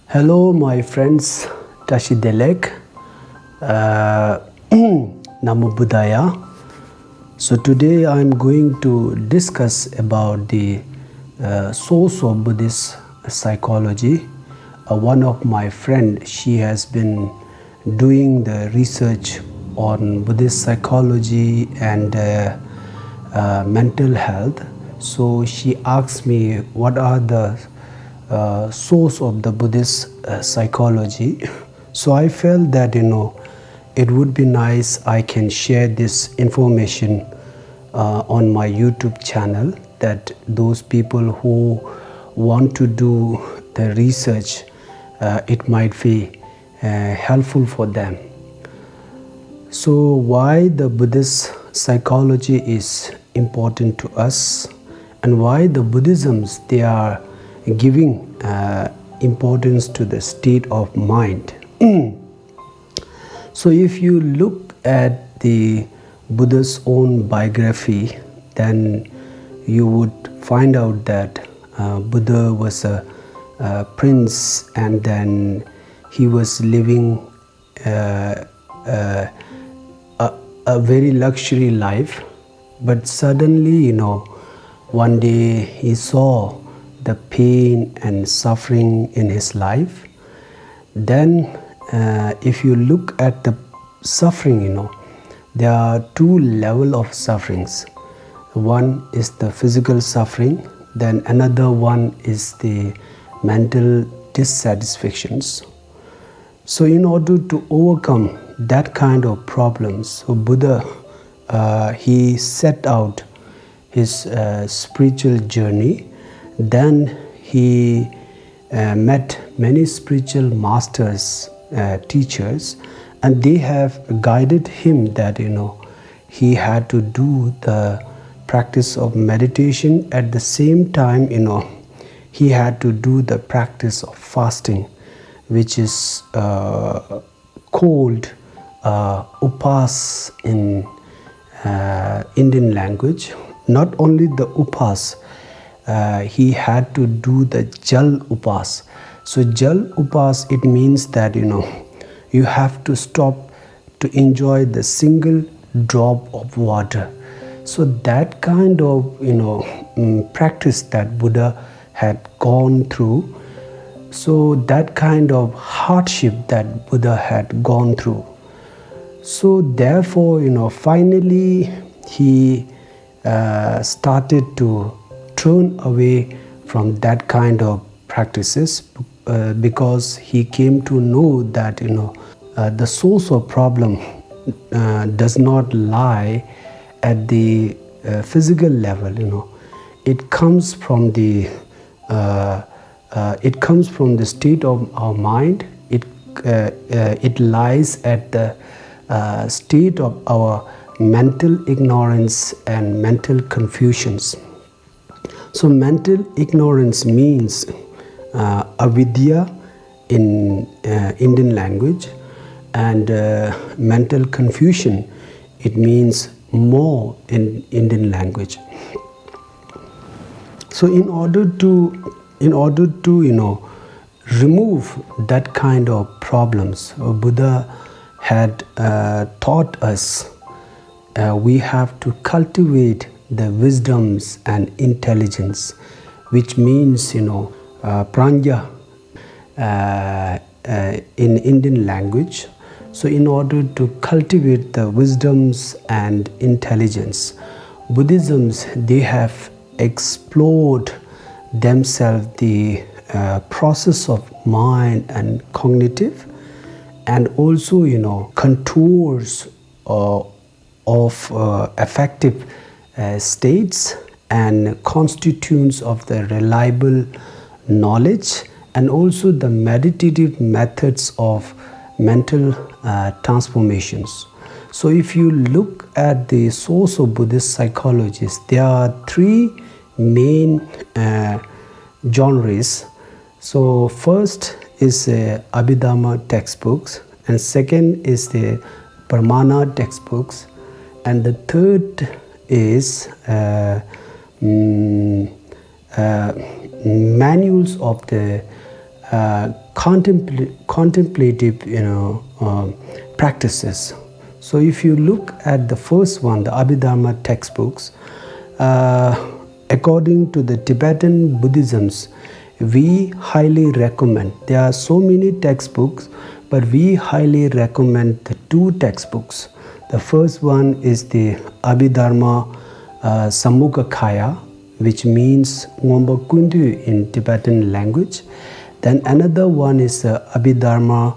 Hello, my friends. Tashi Delek. Namo Buddhaya. So today I'm going to discuss about the source of Buddhist psychology. One of my friend, she has been doing the research on Buddhist psychology and mental health. So she asked me what are the source of the Buddhist psychology. So I felt that it would be nice I can share this information on my YouTube channel, that those people who want to do the research, it might be helpful for them. So why the Buddhist psychology is important to us, and why the Buddhisms, they are giving importance to the state of mind. So if you look at the Buddha's own biography, then you would find out that Buddha was a prince, and then he was living a very luxury life. But suddenly, one day he saw the pain and suffering in his life. Then if you look at the suffering, there are two levels of sufferings. One is the physical suffering, then another one is the mental dissatisfactions. So in order to overcome that kind of problems, so Buddha, he set out his spiritual journey. Then he met many spiritual masters, teachers, and they have guided him that he had to do the practice of meditation. At the same time, he had to do the practice of fasting, which is called upas in Indian language. Not only the upas, he had to do the jal upas. So jal upas, it means that you have to stop to enjoy the single drop of water. So that kind of practice that Buddha had gone through, so that kind of hardship that Buddha had gone through, so therefore finally he started to turn away from that kind of practices, because he came to know that the source of problem does not lie at the physical level. It comes from the state of our mind. It lies at the state of our mental ignorance and mental confusions. So mental ignorance means avidya in Indian language, and mental confusion, it means more in Indian language. So in order to remove that kind of problems, Buddha had taught us we have to cultivate the wisdoms and intelligence, which means prajna in Indian language. So in order to cultivate the wisdoms and intelligence, Buddhisms, they have explored themselves the process of mind and cognitive, and also contours of affective states and constituents of the reliable knowledge, and also the meditative methods of mental transformations. So if you look at the source of Buddhist psychologies, there are three main genres. So first is Abhidhamma textbooks, and second is the Pramana textbooks, and the third is manuals of the contemplative practices. So if you look at the first one, the Abhidharma textbooks, according to the Tibetan Buddhisms, we highly recommend, there are so many textbooks, but we highly recommend the two textbooks. The first one is the Abhidharma Sammukakaya, which means Ngomba Kundu in Tibetan language. Then another one is Abhidharma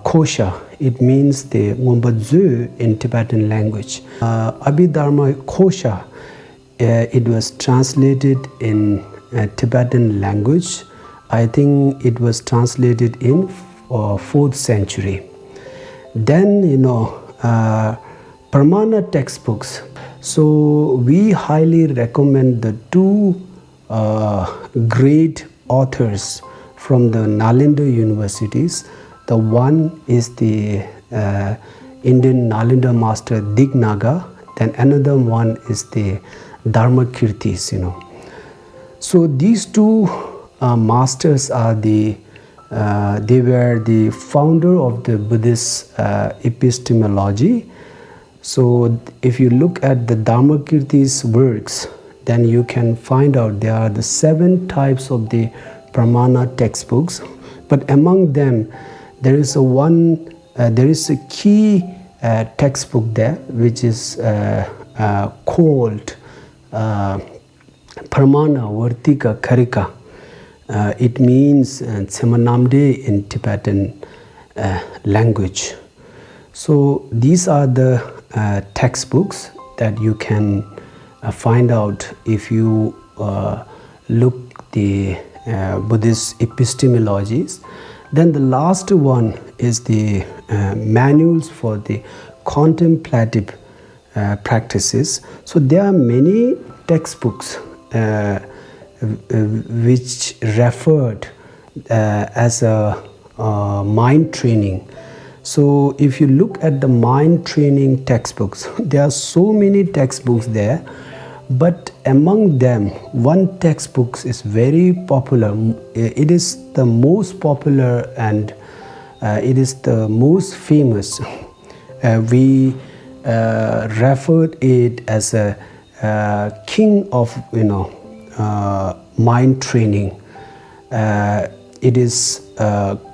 Kosha. It means the Ngomba Zu in Tibetan language. Abhidharma Kosha, it was translated in Tibetan language. I think it was translated in 4th century. Then, Pramana textbooks. So we highly recommend the two great authors from the Nalanda universities. The one is the Indian Nalanda master Dignaga. Then another one is the Dharmakirtis. So these two masters are they were the founder of the Buddhist epistemology. So if you look at the Dharmakirti's works, then you can find out there are the 7 types of the Pramana textbooks. But among them, there is a key textbook there, which is called Pramana Vartika Karika. It means Tsemanamde in Tibetan language. So these are the textbooks that you can find out if you look the Buddhist epistemologies. Then the last one is the manuals for the contemplative practices. So there are many textbooks which referred as a mind training. So if you look at the mind training textbooks, there are so many textbooks there, but among them, one textbook is very popular. It is the most popular and it is the most famous. We referred it as a king of mind training. It is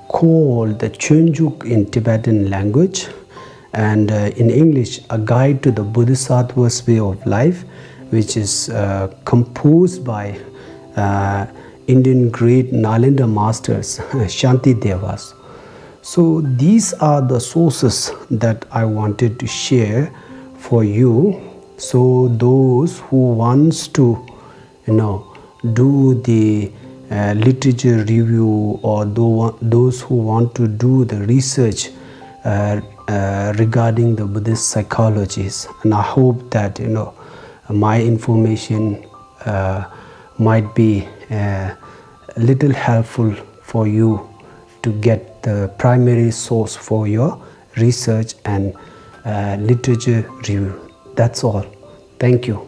called the Chönjuk in Tibetan language, and in English, A Guide to the Bodhisattva's Way of Life, which is composed by Indian great Nalanda masters, Shanti Devas. So these are the sources that I wanted to share for you. So those who wants to, do the literature review, or those who want to do the research regarding the Buddhist psychologies, and I hope that my information might be a little helpful for you to get the primary source for your research and literature review. That's all. Thank you.